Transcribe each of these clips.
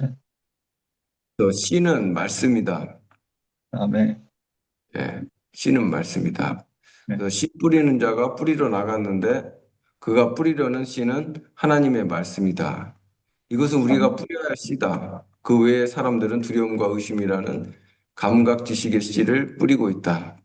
네. 또 씨는 말씀이다. 아멘. 예, 씨는 말씀이다. 네. 그래서 씨 뿌리는 자가 뿌리러 나갔는데 그가 뿌리려는 씨는 하나님의 말씀이다. 이것은 우리가 아멘. 뿌려야 할 씨다. 그 외에 사람들은 두려움과 의심이라는 감각 지식의 씨를 뿌리고 있다.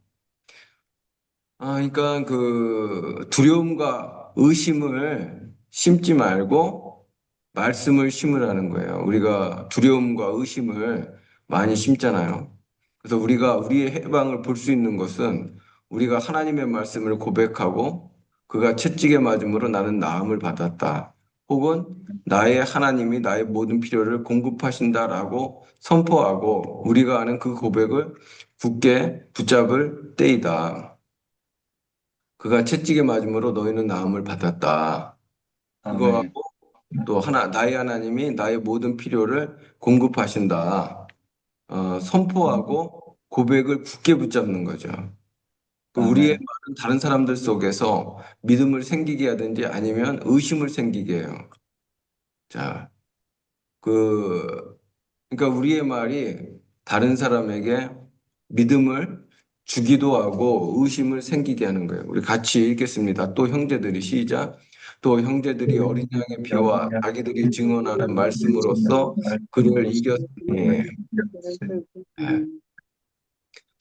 그러니까 그 두려움과 의심을 심지 말고 말씀을 심으라는 거예요. 우리가 두려움과 의심을 많이 심잖아요. 그래서 우리가 우리의 해방을 볼 수 있는 것은 우리가 하나님의 말씀을 고백하고 그가 채찍에 맞음으로 나는 나음을 받았다. 혹은 나의 하나님이 나의 모든 필요를 공급하신다라고 선포하고 우리가 아는 그 고백을 굳게 붙잡을 때이다. 그가 채찍에 맞음으로 너희는 나음을 받았다. 아멘. 이거하고 또 나의 하나님이 나의 모든 필요를 공급하신다. 선포하고 고백을 굳게 붙잡는 거죠. 그 우리의 아멘. 말은 다른 사람들 속에서 믿음을 생기게 하든지 아니면 의심을 생기게 해요. 자, 그, 그러니까 우리의 말이 다른 사람에게 믿음을 주기도 하고 의심을 생기게 하는 거예요. 우리 같이 읽겠습니다. 또 형제들이 시작. 또 형제들이 어린 양의 피와 자기들이 증언하는 말씀으로써 그를 이겼으니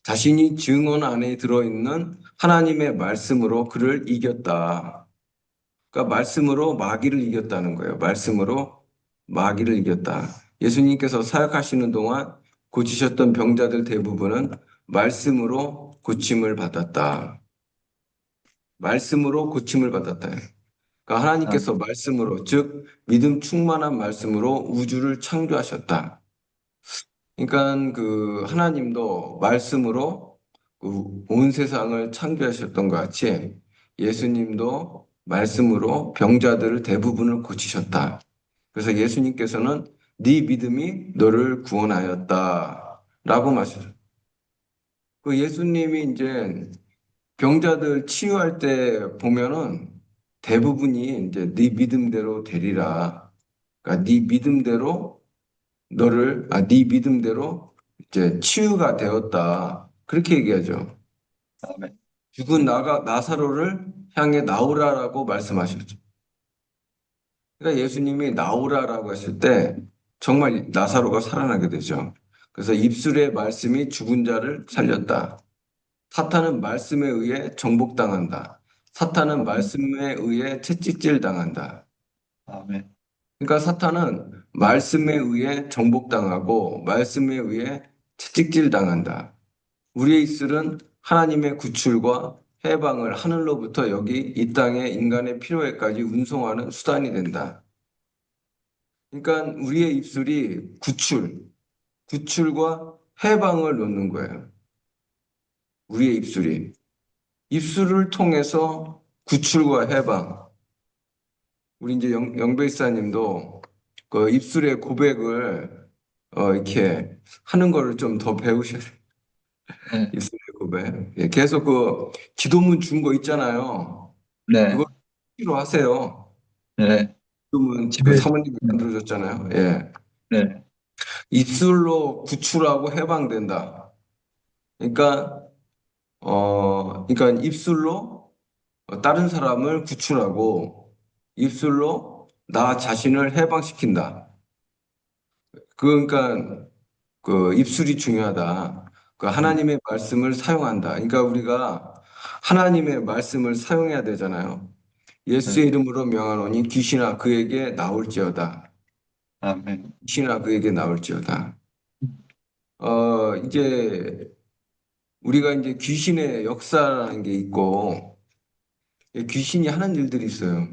자신이 증언 안에 들어있는 하나님의 말씀으로 그를 이겼다. 그러니까 말씀으로 마귀를 이겼다는 거예요. 말씀으로 마귀를 이겼다. 예수님께서 사역하시는 동안 고치셨던 병자들 대부분은 말씀으로 고침을 받았다. 말씀으로 고침을 받았다. 그러니까 하나님께서 말씀으로, 즉 믿음 충만한 말씀으로 우주를 창조하셨다. 그러니까 그 하나님도 말씀으로 그온 세상을 창조하셨던 것 같이 예수님도 말씀으로 병자들을 대부분을 고치셨다. 그래서 예수님께서는 네 믿음이 너를 구원하였다라고 말씀하셨어요. 그 예수님이 이제 병자들 치유할 때 보면은 대부분이 이제 네 믿음대로 되리라. 그러니까 네 믿음대로 이제 치유가 되었다. 그렇게 얘기하죠. 아멘. 죽은 나사로를 향해 나오라라고 말씀하셨죠. 그러니까 예수님이 나오라라고 했을 때 정말 나사로가 살아나게 되죠. 그래서 입술의 말씀이 죽은 자를 살렸다. 사탄은 말씀에 의해 정복당한다. 사탄은 아멘. 말씀에 의해 채찍질 당한다. 아멘. 그러니까 사탄은 말씀에 의해 정복당하고 말씀에 의해 채찍질 당한다. 우리의 입술은 하나님의 구출과 해방을 하늘로부터 여기 이 땅의 인간의 필요에까지 운송하는 수단이 된다. 그러니까 우리의 입술이 구출과 해방을 놓는 거예요. 우리의 입술이. 입술을 통해서 구출과 해방. 우리 이제 영배사님도 그 입술의 고백을 이렇게 하는 거를 좀 더 배우셔야 돼요. 네. 입술의 고백. 예, 계속 그 기도문 준 거 있잖아요. 그걸 네. 필요하세요. 네. 기도문 그 집에, 사모님이 만들어줬잖아요. 예. 네. 입술로 구출하고 해방된다. 그러니까 그러니까 입술로 다른 사람을 구출하고 입술로 나 자신을 해방시킨다. 그러니까 그 입술이 중요하다. 그 네. 하나님의 말씀을 사용한다. 그러니까 우리가 하나님의 말씀을 사용해야 되잖아요. 예수의 네. 이름으로 명하노니 귀신아 그에게 나올지어다. 아멘. 귀신아 그에게 나올지어다. 이제 우리가 이제 귀신의 역사라는 게 있고 귀신이 하는 일들이 있어요.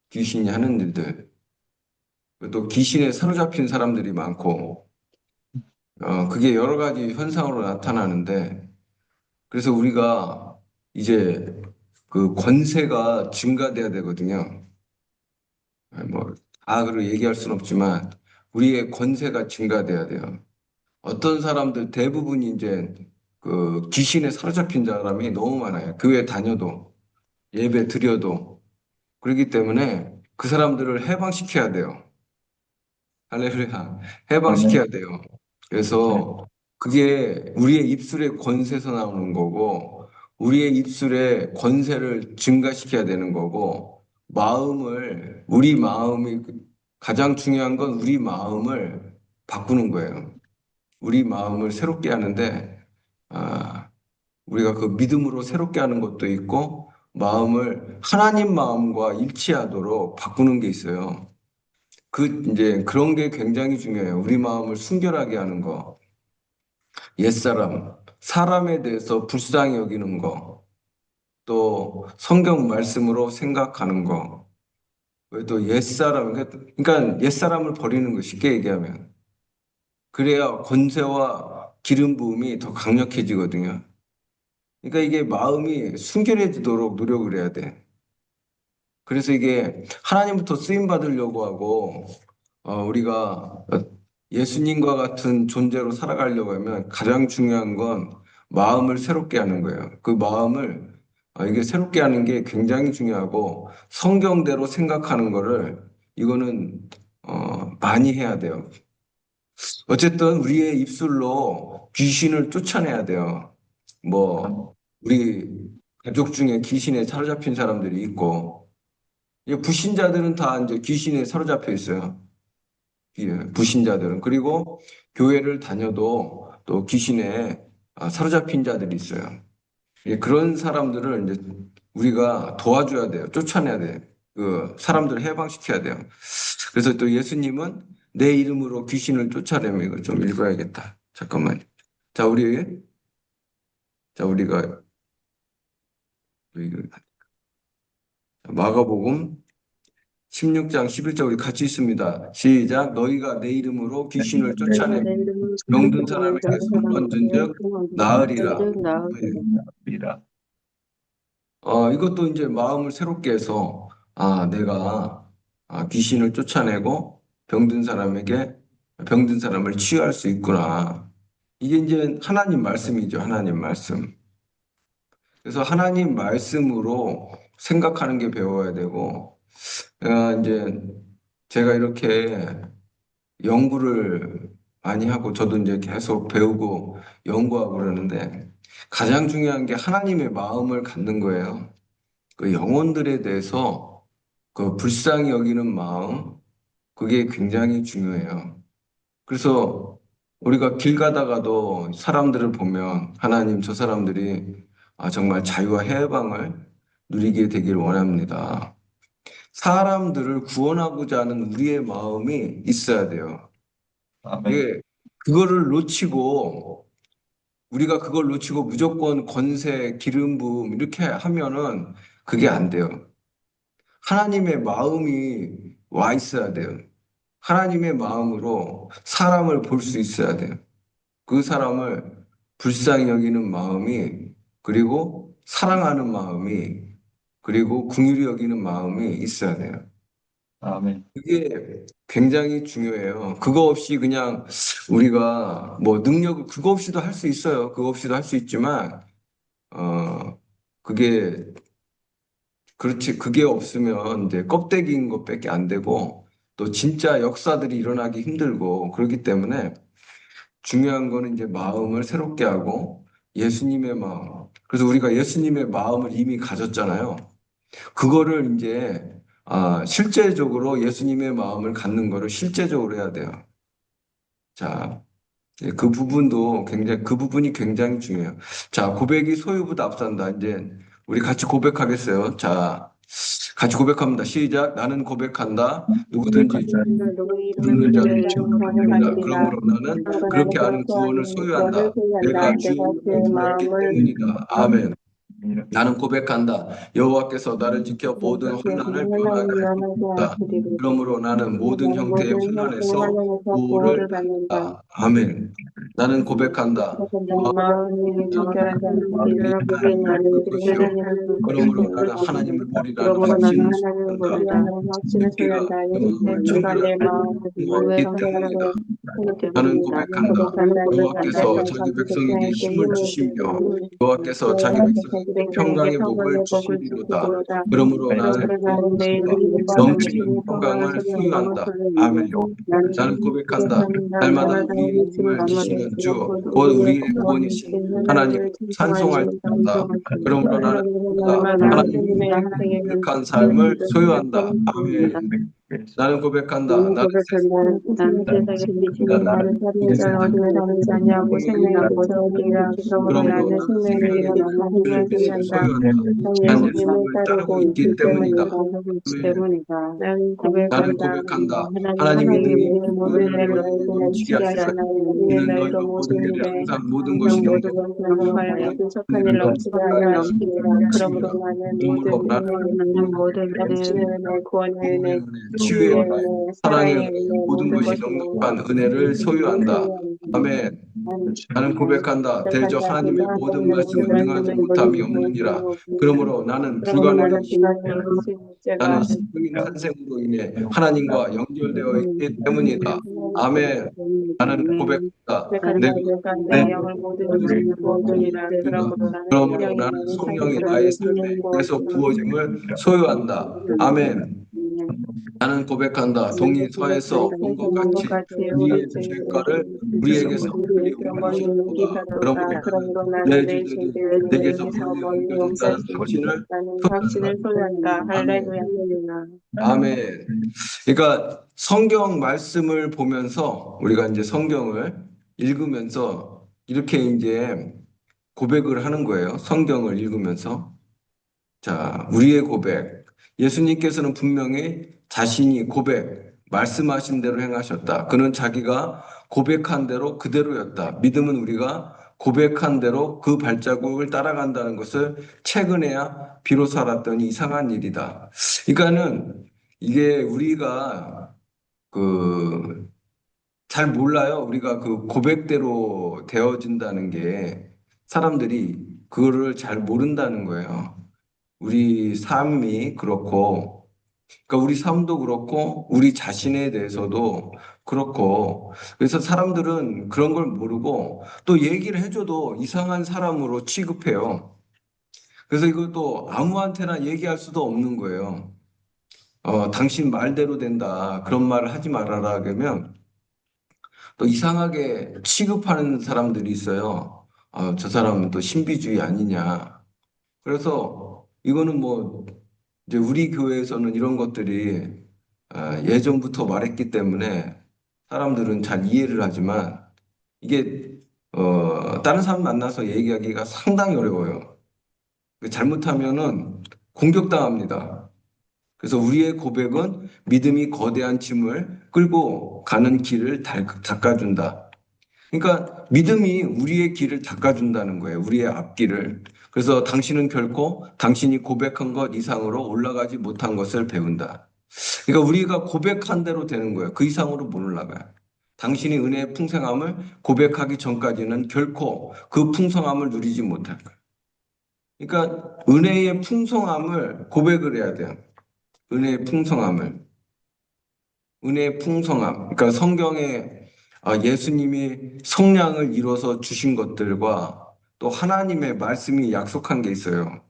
귀신이 하는 일들. 또 귀신에 사로잡힌 사람들이 많고 그게 여러 가지 현상으로 나타나는데 그래서 우리가 이제 그 권세가 증가돼야 되거든요. 뭐, 다 그로 얘기할 수는 없지만, 우리의 권세가 증가돼야 돼요. 어떤 사람들 대부분이 이제 그 귀신에 사로잡힌 사람이 너무 많아요. 교회 다녀도, 예배 드려도. 그렇기 때문에 그 사람들을 해방시켜야 돼요. 할렐루야. 해방시켜야 돼요. 그래서 그게 우리의 입술의 권세에서 나오는 거고, 우리의 입술의 권세를 증가시켜야 되는 거고, 우리 마음이, 가장 중요한 건 우리 마음을 바꾸는 거예요. 우리 마음을 새롭게 하는데, 아, 우리가 그 믿음으로 새롭게 하는 것도 있고, 마음을 하나님 마음과 일치하도록 바꾸는 게 있어요. 이제 그런 게 굉장히 중요해요. 우리 마음을 순결하게 하는 거. 사람에 대해서 불쌍히 여기는 거. 또 성경 말씀으로 생각하는 거. 또 그러니까 옛사람을 버리는 거 쉽게 얘기하면. 그래야 권세와 기름 부음이 더 강력해지거든요. 그러니까 이게 마음이 순결해지도록 노력을 해야 돼. 그래서 이게 하나님부터 쓰임 받으려고 하고 우리가 예수님과 같은 존재로 살아가려고 하면 가장 중요한 건 마음을 새롭게 하는 거예요. 그 마음을 이게 새롭게 하는 게 굉장히 중요하고 성경대로 생각하는 거를 이거는 많이 해야 돼요. 어쨌든 우리의 입술로 귀신을 쫓아내야 돼요. 뭐 우리 가족 중에 귀신에 사로잡힌 사람들이 있고 이 불신자들은 다 이제 귀신에 사로잡혀 있어요. 불신자들은. 그리고 교회를 다녀도 또 귀신에 사로잡힌 자들이 있어요. 그런 사람들을 이제 우리가 도와줘야 돼요. 쫓아내야 돼요. 그 사람들을 해방시켜야 돼요. 그래서 또 예수님은 내 이름으로 귀신을 쫓아내면 이거 좀 읽어야겠다. 잠깐만요. 자, 우리가 마가복음 16장 11절 우리 같이 있습니다. 시작. 너희가 내 이름으로 귀신을 쫓아내면 병든 사람에게 손 얹은즉 나으리라. 미라. 이것도 이제 마음을 새롭게 해서 내가 귀신을 쫓아내고 병든 사람을 치유할 수 있구나. 이게 이제 하나님 말씀이죠. 하나님 말씀. 그래서 하나님 말씀으로 생각하는 게 배워야 되고 이제 제가 이렇게 연구를 많이 하고 저도 이제 계속 배우고 연구하고 그러는데 가장 중요한 게 하나님의 마음을 갖는 거예요. 그 영혼들에 대해서 그 불쌍히 여기는 마음, 그게 굉장히 중요해요. 그래서 우리가 길 가다가도 사람들을 보면 하나님 저 사람들이 정말 자유와 해방을 누리게 되길 원합니다. 사람들을 구원하고자 하는 우리의 마음이 있어야 돼요. 아멘. 예, 그거를 놓치고 우리가 그걸 놓치고 무조건 권세, 기름 부음 이렇게 하면은 그게 안 돼요. 하나님의 마음이 와 있어야 돼요. 하나님의 마음으로 사람을 볼 수 있어야 돼요. 그 사람을 불쌍히 여기는 마음이, 그리고 사랑하는 마음이, 그리고 긍휼히 여기는 마음이 있어야 돼요. 아멘. 그게 굉장히 중요해요. 그거 없이 그냥 우리가 뭐 능력을 그거 없이도 할 수 있어요. 그거 없이도 할 수 있지만 그게 그렇지. 그게 없으면 이제 껍데기인 것밖에 안 되고 또 진짜 역사들이 일어나기 힘들고 그렇기 때문에 중요한 거는 이제 마음을 새롭게 하고 예수님의 마음. 그래서 우리가 예수님의 마음을 이미 가졌잖아요. 그거를 이제 실제적으로 예수님의 마음을 갖는 거를 실제적으로 해야 돼요. 자, 그 부분이 굉장히 중요해요. 자, 고백이 소유보다 앞선다. 이제 우리 같이 고백하겠어요. 자, 같이 고백합니다. 시작. 나는 고백한다. 누구든지 누구의 부르는 이름을 자를 이름 축복합니다. 구원하리라. 그러므로 나는 그러므로 나는 그렇게 하는 그렇게 구원을 하는 구원을 소유한다. 소유한다. 내가 내가 주의 주의 마음을 마음을 때문이다. 아멘. 나는 고백한다. 여호와께서 나를 지켜 모든 환난을 면하게 면하게 하셨다. 하시리니 그러므로 나는 모든 나는 형태의 모든 형태의 환난에서 환난에서 구원을 구원을 받는다. 받는다. 아멘. 나는 고백한다. 그래서 내 마음이 청결하게 하시고 일어나보게 나는 것이요. 이를 볼 그러므로 것이요. 나는 하나님을 보리라는 그러므로 나는 확신을 하나님을 갖는다. 보리라 하는 확신을 내가 소유한다. 내 마음을 내가 내 청결하게 마음을 하기 왜 때문이다. 성결하라고 나는 고백한다. 여호와께서 자기 백성에게 힘을 주시며 여호와께서 자기 백성에게 평강의 복을 주시리로다. 그러므로 나는 넘치는 평강을 소유한다. 아멘. 나는 고백한다. 날마다 우리의 힘을 주시는 주, 곧 우리의 구원이신 하나님 찬송할 때마다. 그러므로 나는 하나님의 고백한 삶을 소유한다. 아멘. 나는 고백한다. 나는 나는 세상에 비치는 다른 사람들 어둠에 담지 아니하고 생명의 보석이라. 그러므로 나는 생명을 일어나 힘을 소유한다. 난 예수님을 예수님을 따르고 따르고 있기 때문이다. 때문이다. 나는 나는 고백한다. 고백한다. 하나님이 하나님이 능히 능히 모든 모든 일을 일을 너희에게 넘치게 넘치게 하시나니 하시나니 이는 이는 너희가 너희가 모든 모든 일에 일에 항상 모든 것이 모든 넘치게 것을 득속한 일을 넘치게 하려 하시니라. 그러므로 나는 모든 그러므로 나는 모든 은혜, 구원의 구원의 은혜, 은혜, 치유의 지혜의 은혜, 은혜, 사랑의 사랑의 은혜, 은혜, 모든 것이 것이 넉넉한 은혜를 소유한다. 아멘. 나는 고백한다. 대저 하나님의 모든 말씀을 능하지 못함이 없느니라. 그러므로 나는 그러므로 나는 불가능한 불가능한 나는 문제가 신적인 탄생으로 인해 하나님과 연결되어 있기 때문이다. 아멘. 나는 고백한다. 내가 내가 내 내 영을 모든 것을 부어주니라. 그러므로 나는 그러므로 나는 성령이 나의 삶에 계속 부어짐을 소유한다. 아멘. 나는 고백한다. 동이 서에서 온 것 같이 우리의 죄가를 우리에게서 멀리 옮기셨도다. 그러므로 내 나는 내 죄들이 죄를 내게서 내게서 멀리 멀리 옮겨진다는 확신을 나는 확신을 소유한다. 할렐루야. 아멘. 그러니까 성경 말씀을 보면서 우리가 이제 성경을 읽으면서 이렇게 이제 고백을 하는 거예요. 성경을 읽으면서. 자, 우리의 고백. 예수님께서는 분명히 자신이 말씀하신 대로 행하셨다. 그는 자기가 고백한 대로 그대로였다. 믿음은 우리가 고백한 대로 그 발자국을 따라간다는 것을 최근에야 비로소 알았더니 이상한 일이다. 그러니까는 이게 우리가 잘 몰라요. 우리가 그 고백대로 되어진다는 게 사람들이 그거를 잘 모른다는 거예요. 우리 삶이 그렇고, 그러니까 우리 삶도 그렇고, 우리 자신에 대해서도 그렇고, 그래서 사람들은 그런 걸 모르고 또 얘기를 해줘도 이상한 사람으로 취급해요. 그래서 이것도 아무한테나 얘기할 수도 없는 거예요. 당신 말대로 된다. 그런 말을 하지 말아라. 그러면 또 이상하게 취급하는 사람들이 있어요. 저 사람은 또 신비주의 아니냐. 그래서 이거는 뭐 이제 우리 교회에서는 이런 것들이 예전부터 말했기 때문에 사람들은 잘 이해를 하지만 이게 다른 사람 만나서 얘기하기가 상당히 어려워요. 잘못하면은 공격당합니다. 그래서 우리의 고백은 믿음이 거대한 짐을 끌고 가는 길을 닦아준다. 그러니까 믿음이 우리의 길을 닦아준다는 거예요. 우리의 앞길을. 그래서 당신은 결코 당신이 고백한 것 이상으로 올라가지 못한 것을 배운다. 그러니까 우리가 고백한 대로 되는 거예요. 그 이상으로 못 올라가요. 당신이 은혜의 풍성함을 고백하기 전까지는 결코 그 풍성함을 누리지 못할 거예요. 그러니까 은혜의 풍성함을 고백을 해야 돼요. 은혜의 풍성함을. 은혜의 풍성함. 그러니까 성경에 예수님이 성량을 이뤄서 주신 것들과 또 하나님의 말씀이 약속한 게 있어요.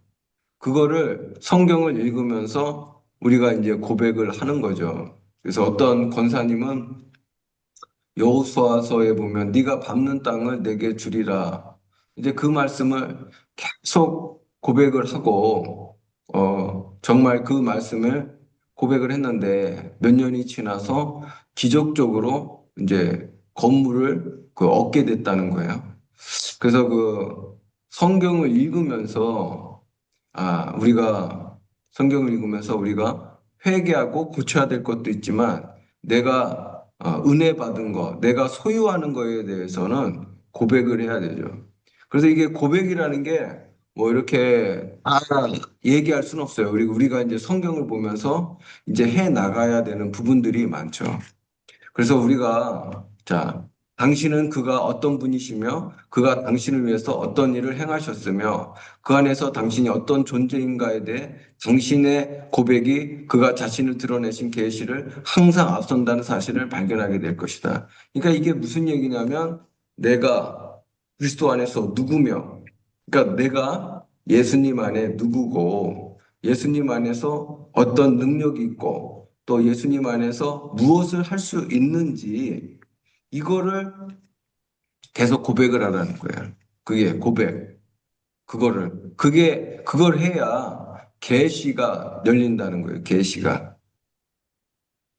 그거를 성경을 읽으면서 우리가 이제 고백을 하는 거죠. 그래서 어떤 권사님은 여호수아서에 보면 네가 밟는 땅을 내게 주리라. 이제 그 말씀을 계속 고백을 하고 정말 그 말씀을 고백을 했는데 몇 년이 지나서 기적적으로 이제 건물을 얻게 됐다는 거예요. 그래서 그 성경을 읽으면서 우리가 성경을 읽으면서 우리가 회개하고 고쳐야 될 것도 있지만 내가 은혜 받은 거, 내가 소유하는 거에 대해서는 고백을 해야 되죠. 그래서 이게 고백이라는 게 뭐 이렇게 얘기할 수는 없어요. 우리가 이제 성경을 보면서 이제 해 나가야 되는 부분들이 많죠. 그래서 우리가 자 당신은 그가 어떤 분이시며 그가 당신을 위해서 어떤 일을 행하셨으며 그 안에서 당신이 어떤 존재인가에 대해 당신의 고백이 그가 자신을 드러내신 계시를 항상 앞선다는 사실을 발견하게 될 것이다. 그러니까 이게 무슨 얘기냐면 내가 그리스도 안에서 누구며 그러니까 내가 예수님 안에 누구고 예수님 안에서 어떤 능력이 있고 또 예수님 안에서 무엇을 할 수 있는지 이거를 계속 고백을 하라는 거예요. 그게 고백. 그걸 해야 계시가 열린다는 거예요. 계시가.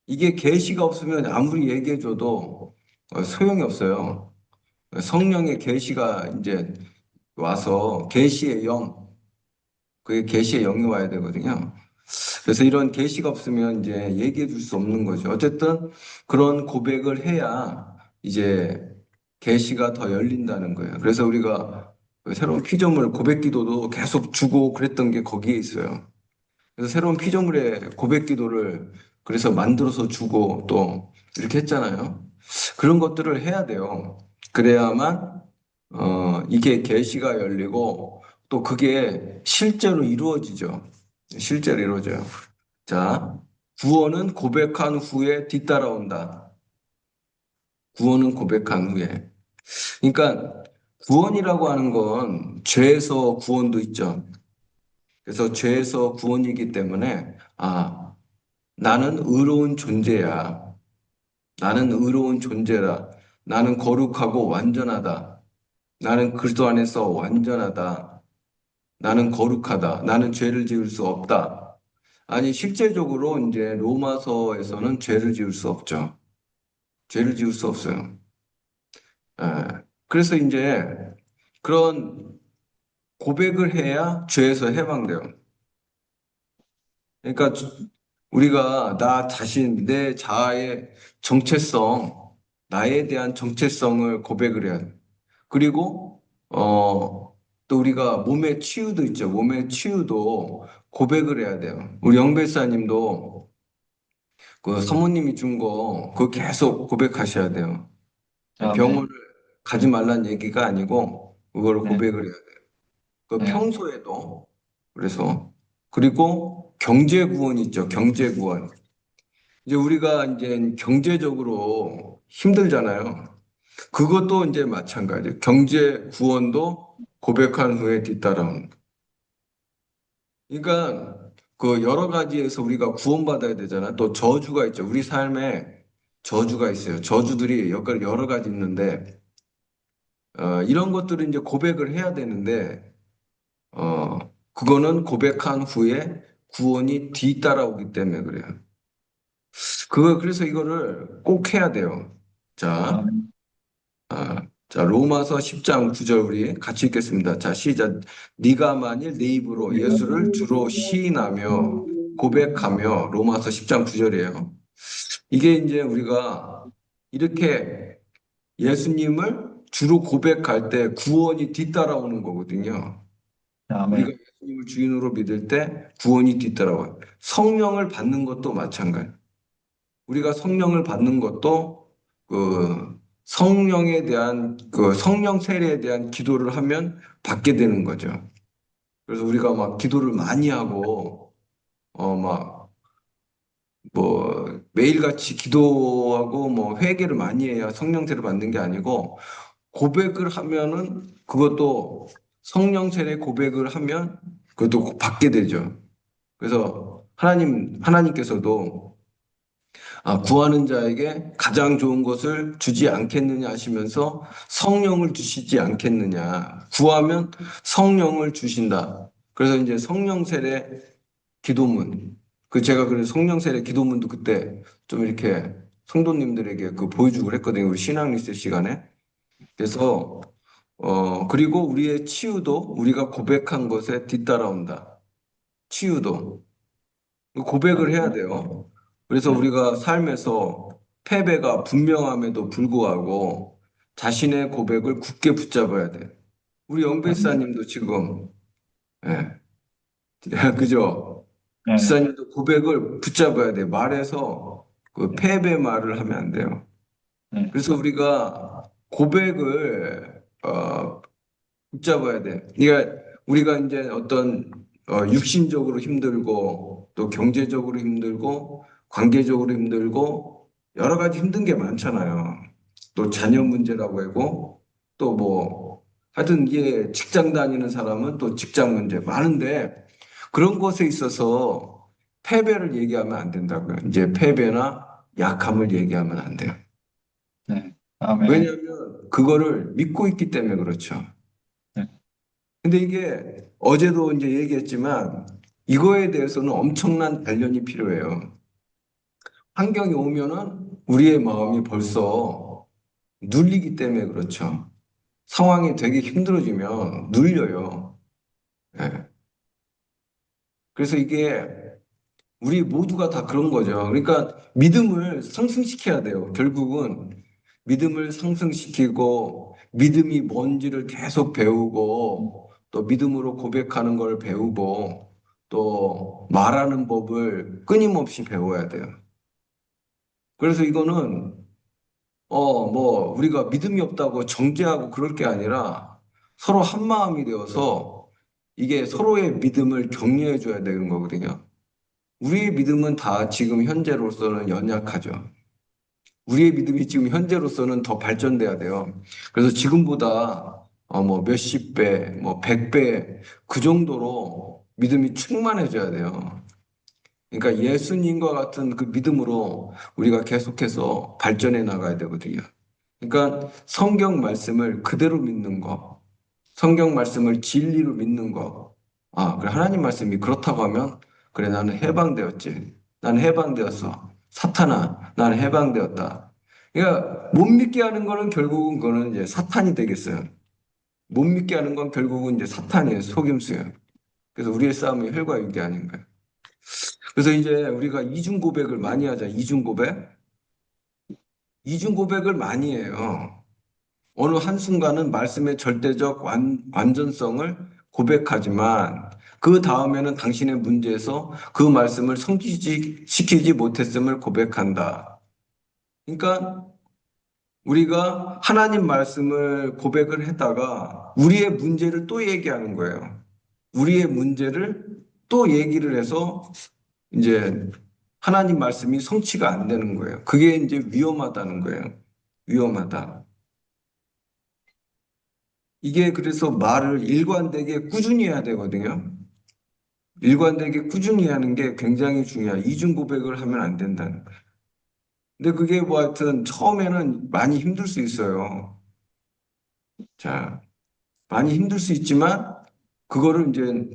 이게 계시가 없으면 아무리 얘기해줘도 소용이 없어요. 성령의 계시가 이제 와서 계시의 영, 그게 계시의 영이 와야 되거든요. 그래서 이런 계시가 없으면 이제 얘기해 줄 수 없는 거죠. 어쨌든 그런 고백을 해야 이제 계시가 더 열린다는 거예요. 그래서 우리가 그 새로운 피조물 고백 기도도 계속 주고 그랬던 게 거기에 있어요. 그래서 새로운 피조물의 고백 기도를 그래서 만들어서 주고 또 이렇게 했잖아요. 그런 것들을 해야 돼요. 그래야만 이게 계시가 열리고 또 그게 실제로 이루어지죠. 실제로 이루어져요. 자, 구원은 고백한 후에 뒤따라온다. 구원은 고백한 후에. 그러니까 구원이라고 하는 건 죄에서 구원도 있죠. 그래서 죄에서 구원이기 때문에 나는 의로운 존재야. 나는 의로운 존재라. 나는 거룩하고 완전하다. 나는 그리스도 안에서 완전하다. 나는 거룩하다. 나는 죄를 지을 수 없다. 아니, 실제적으로 이제 로마서에서는 죄를 지을 수 없죠. 죄를 지을 수 없어요. 그래서 이제 그런 고백을 해야 죄에서 해방돼요. 그러니까 우리가 나 자신, 내 자아의 정체성, 나에 대한 정체성을 고백을 해야 돼. 그리고, 또 우리가 몸의 치유도 있죠. 몸의 치유도 고백을 해야 돼요. 우리 영배사님도 그 사모님이 준 거, 그거 계속 고백하셔야 돼요. 병원을 아멘. 가지 말란 얘기가 아니고, 그걸 네, 고백을 해야 돼요. 그 네, 평소에도, 그래서, 그리고 경제 구원이 있죠. 경제 구원. 이제 우리가 이제 경제적으로 힘들잖아요. 그것도 이제 마찬가지예요. 경제 구원도 고백한 후에 뒤따라오는. 그러니까 그 여러 가지에서 우리가 구원받아야 되잖아. 또 저주가 있죠. 우리 삶에 저주가 있어요. 저주들이 여러 가지 있는데 이런 것들을 이제 고백을 해야 되는데 그거는 고백한 후에 구원이 뒤따라오기 때문에 그래요. 그래서 이거를 꼭 해야 돼요. 자, 아멘. 로마서 10장 9절 우리 같이 읽겠습니다. 자, 시작. 네가 만일 네 입으로 예수를 주로 시인하며 고백하며 로마서 10장 9절이에요. 이게 이제 우리가 이렇게 예수님을 주로 고백할 때 구원이 뒤따라오는 거거든요. 우리가 아멘. 예수님을 주인으로 믿을 때 구원이 뒤따라와요. 성령을 받는 것도 마찬가지예요. 우리가 성령을 받는 것도 그 성령에 대한 그 성령 세례에 대한 기도를 하면 받게 되는 거죠. 그래서 우리가 막 기도를 많이 하고 막 뭐 매일같이 기도하고 뭐 회개를 많이 해야 성령 세례 받는 게 아니고 고백을 하면은 그것도 성령 세례 고백을 하면 그것도 꼭 받게 되죠. 그래서 하나님께서도 구하는 자에게 가장 좋은 것을 주지 않겠느냐 하시면서 성령을 주시지 않겠느냐. 구하면 성령을 주신다. 그래서 이제 성령 세례 기도문. 제가 그래서 성령 세례 기도문도 그때 좀 이렇게 성도님들에게 보여주고 그랬거든요. 우리 신앙 리세 시간에. 그래서 그리고 우리의 치유도 우리가 고백한 것에 뒤따라온다. 치유도. 고백을 해야 돼요. 그래서 네, 우리가 삶에서 패배가 분명함에도 불구하고 자신의 고백을 굳게 붙잡아야 돼. 우리 아멘. 영배사님도 지금, 예, 그죠? 네, 지사님도 고백을 붙잡아야 돼. 말해서 그 패배 말을 하면 안 돼요. 네. 그래서 우리가 고백을 붙잡아야 돼. 그러니까 우리가 이제 어떤 육신적으로 힘들고 또 경제적으로 힘들고 관계적으로 힘들고 여러 가지 힘든 게 많잖아요. 또 자녀 문제라고 하고 또 뭐 하여튼 이게 직장 다니는 사람은 또 직장 문제 많은데 그런 것에 있어서 패배를 얘기하면 안 된다고요. 이제 패배나 약함을 얘기하면 안 돼요. 네. 아멘. 왜냐하면 그거를 믿고 있기 때문에 그렇죠. 네. 근데 이게 어제도 이제 얘기했지만 이거에 대해서는 엄청난 단련이 필요해요. 환경이 오면은 우리의 마음이 벌써 눌리기 때문에 그렇죠. 상황이 되게 힘들어지면 눌려요. 예. 그래서 이게 우리 모두가 다 그런 거죠. 그러니까 믿음을 상승시켜야 돼요. 결국은 믿음을 상승시키고 믿음이 뭔지를 계속 배우고 또 믿음으로 고백하는 걸 배우고 또 말하는 법을 끊임없이 배워야 돼요. 그래서 이거는 뭐 우리가 믿음이 없다고 정죄하고 그럴 게 아니라 서로 한 마음이 되어서 이게 서로의 믿음을 격려해 줘야 되는 거거든요. 우리의 믿음은 다 지금 현재로서는 연약하죠. 우리의 믿음이 지금 현재로서는 더 발전돼야 돼요. 그래서 지금보다 뭐 몇십 배, 뭐 100배 그 정도로 믿음이 충만해져야 돼요. 그러니까 예수님과 같은 그 믿음으로 우리가 계속해서 발전해 나가야 되거든요. 그러니까 성경 말씀을 그대로 믿는 거, 성경 말씀을 진리로 믿는 거. 그래 하나님 말씀이 그렇다고 하면 그래 나는 해방되었지. 나는 해방되었어. 사탄아, 나는 해방되었다. 그러니까 못 믿게 하는 거는 결국은 그거는 이제 사탄이 되겠어요. 못 믿게 하는 건 결국은 이제 사탄이에요. 속임수예요. 그래서 우리의 싸움이 혈과 육이 아닌 거예요. 그래서 이제 우리가 이중 고백을 많이 하자. 이중 고백. 이중 고백을 많이 해요. 어느 한순간은 말씀의 절대적 완전성을 고백하지만 그 다음에는 당신의 문제에서 그 말씀을 성취시키지 못했음을 고백한다. 그러니까 우리가 하나님 말씀을 고백을 했다가 우리의 문제를 또 얘기하는 거예요. 우리의 문제를 또 얘기를 해서 이제 하나님 말씀이 성취가 안 되는 거예요. 그게 이제 위험하다는 거예요. 위험하다. 이게 그래서 말을 일관되게 꾸준히 해야 되거든요. 일관되게 꾸준히 하는 게 굉장히 중요해요. 이중 고백을 하면 안 된다는 거예요. 근데 그게 뭐 하여튼 처음에는 많이 힘들 수 있어요. 자, 많이 힘들 수 있지만 그거를 이제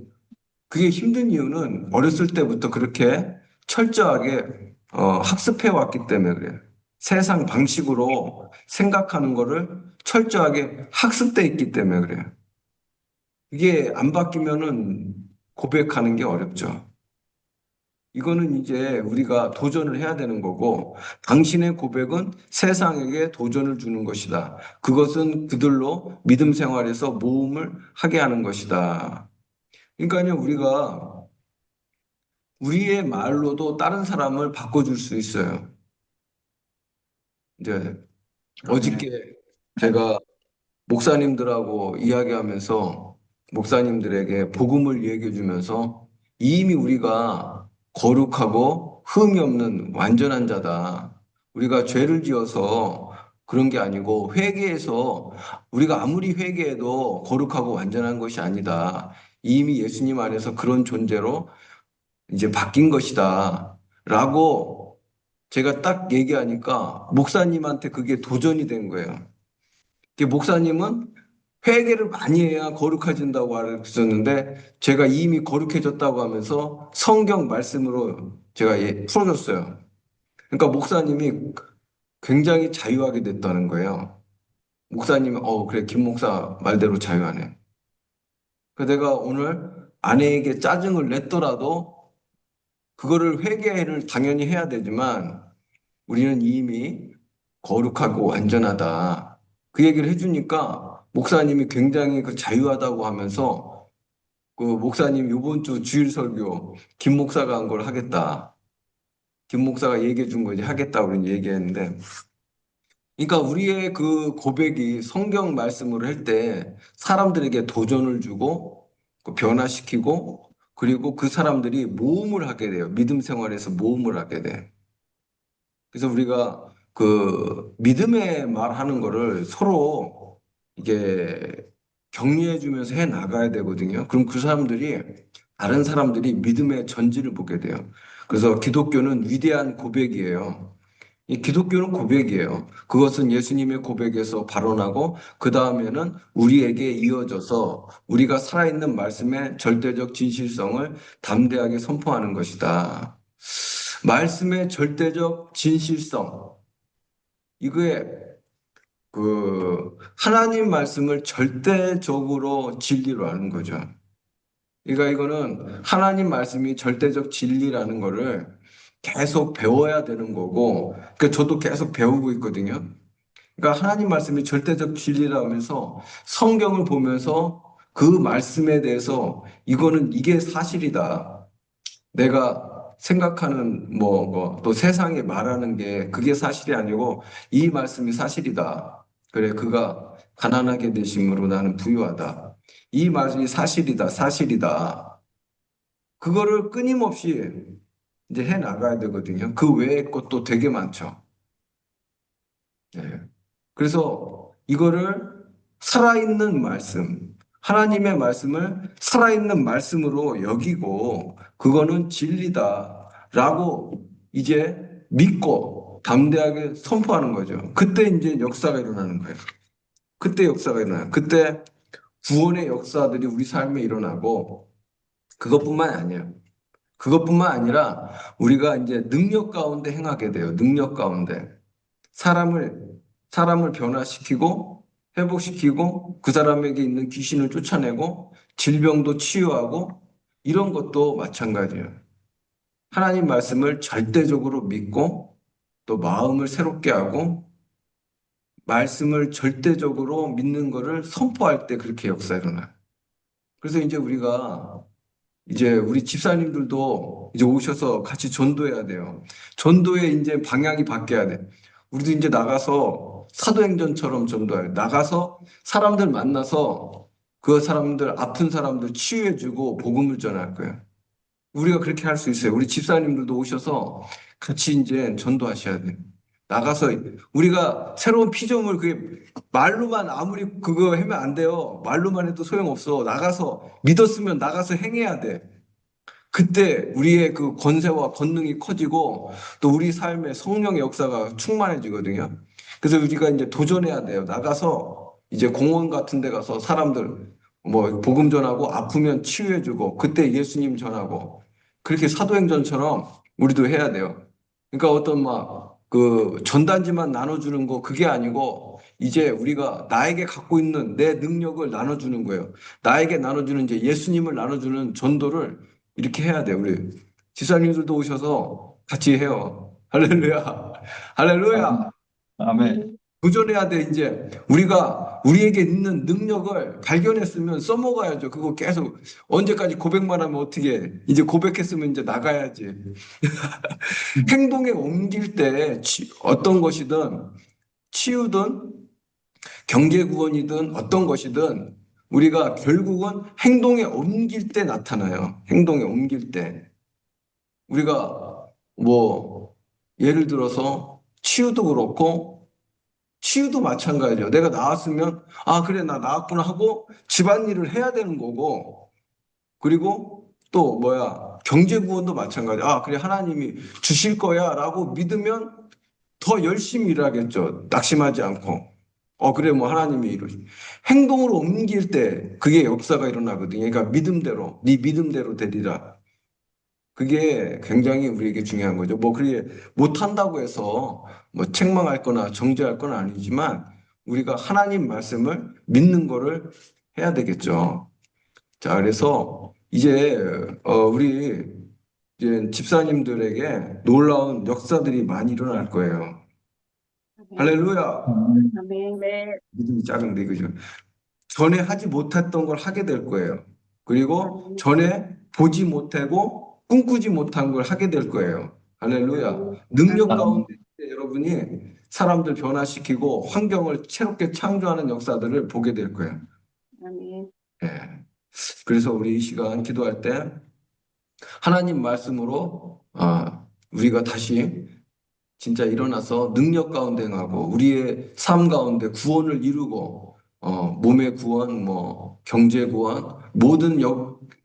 그게 힘든 이유는 어렸을 때부터 그렇게 철저하게 학습해 왔기 때문에 그래요. 세상 방식으로 생각하는 거를 철저하게 학습돼 있기 때문에 그래요. 이게 안 바뀌면은 고백하는 게 어렵죠. 이거는 이제 우리가 도전을 해야 되는 거고, 당신의 고백은 세상에게 도전을 주는 것이다. 그것은 그들로 믿음 생활에서 모험을 하게 하는 것이다. 그러니까요, 우리가 우리의 말로도 다른 사람을 바꿔줄 수 있어요. 이제 어저께 제가 목사님들하고 이야기하면서 목사님들에게 복음을 얘기해 주면서 이미 우리가 거룩하고 흠이 없는 완전한 자다. 우리가 죄를 지어서 그런 게 아니고 회개해서 우리가 아무리 회개해도 거룩하고 완전한 것이 아니다. 이미 예수님 안에서 그런 존재로 이제 바뀐 것이다. 라고 제가 딱 얘기하니까 목사님한테 그게 도전이 된 거예요. 목사님은 회개를 많이 해야 거룩해진다고 알았었는데 제가 이미 거룩해졌다고 하면서 성경 말씀으로 제가 풀어줬어요. 그러니까 목사님이 굉장히 자유하게 됐다는 거예요. 목사님이 그래 김 목사 말대로 자유하네. 그래서 내가 오늘 아내에게 짜증을 냈더라도 그거를 회개를 당연히 해야 되지만 우리는 이미 거룩하고 완전하다. 그 얘기를 해주니까 목사님이 굉장히 그 자유하다고 하면서 그 목사님 이번 주 주일 설교 김 목사가 한 걸 하겠다. 김 목사가 얘기해 준 거 이제 하겠다 우리 얘기했는데 그러니까 우리의 그 고백이 성경 말씀을 할 때 사람들에게 도전을 주고 그 변화시키고 그리고 그 사람들이 모험을 하게 돼요. 믿음 생활에서 모험을 하게 돼. 그래서 우리가 그 믿음의 말하는 거를 서로 이게 격려해 주면서 해 나가야 되거든요. 그럼 그 사람들이 다른 사람들이 믿음의 전지를 보게 돼요. 그래서 기독교는 위대한 고백이에요. 이 기독교는 고백이에요. 그것은 예수님의 고백에서 발원하고 그 다음에는 우리에게 이어져서 우리가 살아있는 말씀의 절대적 진실성을 담대하게 선포하는 것이다. 말씀의 절대적 진실성. 이거에 그 하나님 말씀을 절대적으로 진리로 하는 거죠. 그러니까 이거는 하나님 말씀이 절대적 진리라는 거를 계속 배워야 되는 거고, 그러니까 저도 계속 배우고 있거든요. 그러니까 하나님 말씀이 절대적 진리라면서 성경을 보면서 그 말씀에 대해서 이거는 이게 사실이다. 내가 생각하는 또 세상에 말하는 게 그게 사실이 아니고 이 말씀이 사실이다. 그래, 그가 가난하게 되심으로 나는 부유하다. 이 말씀이 사실이다, 사실이다. 그거를 끊임없이 이제 해 나가야 되거든요. 그 외의 것도 되게 많죠. 네. 그래서 이거를 살아있는 말씀, 하나님의 말씀을 살아있는 말씀으로 여기고 그거는 진리다라고 이제 믿고 담대하게 선포하는 거죠. 그때 이제 역사가 일어나는 거예요. 그때 역사가 일어나요. 그때 구원의 역사들이 우리 삶에 일어나고 그것뿐만 아니에요. 그것뿐만 아니라 우리가 이제 능력 가운데 행하게 돼요. 능력 가운데. 사람을 변화시키고 회복시키고 그 사람에게 있는 귀신을 쫓아내고 질병도 치유하고 이런 것도 마찬가지예요. 하나님 말씀을 절대적으로 믿고 또 마음을 새롭게 하고 말씀을 절대적으로 믿는 것을 선포할 때 그렇게 역사 일어나요. 그래서 이제 우리 집사님들도 이제 오셔서 같이 전도해야 돼요. 전도의 이제 방향이 바뀌어야 돼. 우리도 이제 나가서 사도행전처럼 전도해요. 나가서 사람들 만나서 그 사람들, 아픈 사람들 치유해주고 복음을 전할 거예요. 우리가 그렇게 할 수 있어요. 우리 집사님들도 오셔서 같이 이제 전도하셔야 돼요. 나가서 우리가 새로운 피조물 그게 말로만 아무리 그거 하면 안 돼요. 말로만 해도 소용없어. 나가서 믿었으면 나가서 행해야 돼. 그때 우리의 그 권세와 권능이 커지고 또 우리 삶에 성령의 역사가 충만해지거든요. 그래서 우리가 이제 도전해야 돼요. 나가서 이제 공원 같은 데 가서 사람들 복음 전하고 아프면 치유해주고 그때 예수님 전하고 그렇게 사도행전처럼 우리도 해야 돼요. 그러니까 어떤 그 전단지만 나눠주는 거 그게 아니고 이제 우리가 나에게 갖고 있는 내 능력을 나눠주는 거예요. 나에게 나눠주는 이제 예수님을 나눠주는 전도를 이렇게 해야 돼요. 우리 지사님들도 오셔서 같이 해요. 할렐루야. 할렐루야. 아멘. 도전해야 돼, 이제. 우리에게 있는 능력을 발견했으면 써먹어야죠. 그거 계속, 언제까지 고백만 하면 어떻게 해? 이제 고백했으면 이제 나가야지. 행동에 옮길 때 어떤 것이든, 치유든, 경제 구원이든 어떤 것이든, 우리가 결국은 행동에 옮길 때 나타나요. 행동에 옮길 때. 우리가 예를 들어서 치유도 그렇고, 치유도 마찬가지예요. 내가 나왔으면, 아, 그래, 나 나왔구나 하고 집안일을 해야 되는 거고, 그리고 또 경제 구원도 마찬가지야. 아, 그래, 하나님이 주실 거야 라고 믿으면 더 열심히 일하겠죠. 낙심하지 않고. 그래, 하나님이 이루시. 행동으로 옮길 때 그게 역사가 일어나거든요. 그러니까 믿음대로, 네 믿음대로 되리라. 그게 굉장히 우리에게 중요한 거죠. 그게 못한다고 해서 책망할 거나 정죄할 건 아니지만 우리가 하나님 말씀을 믿는 거를 해야 되겠죠. 자, 그래서 이제 우리 이제 집사님들에게 놀라운 역사들이 많이 일어날 거예요. 할렐루야. 아멘. 믿음이 작은데 그죠? 전에 하지 못했던 걸 하게 될 거예요. 그리고 전에 보지 못하고 꿈꾸지 못한 걸 하게 될 거예요. 할렐루야. 능력 가운데 여러분이 사람들 변화시키고 환경을 새롭게 창조하는 역사들을 보게 될 거예요. 아멘. 예. 그래서 우리 이 시간 기도할 때 하나님 말씀으로 우리가 다시 진짜 일어나서 능력 가운데 행하고 우리의 삶 가운데 구원을 이루고 몸의 구원, 뭐 경제 구원, 모든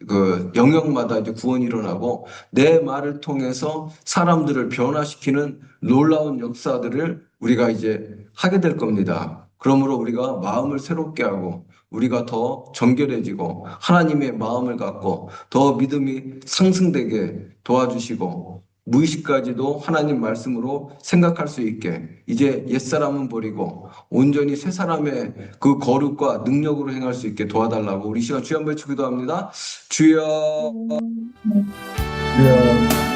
그 영역마다 이제 구원이 일어나고 내 말을 통해서 사람들을 변화시키는 놀라운 역사들을 우리가 이제 하게 될 겁니다. 그러므로 우리가 마음을 새롭게 하고 우리가 더 정결해지고 하나님의 마음을 갖고 더 믿음이 상승되게 도와주시고 무의식까지도 하나님 말씀으로 생각할 수 있게 이제 옛사람은 버리고 온전히 새 사람의 그 거룩과 능력으로 행할 수 있게 도와달라고 우리 시간 주여 한번 외치기도 합니다. 주여 음. 주여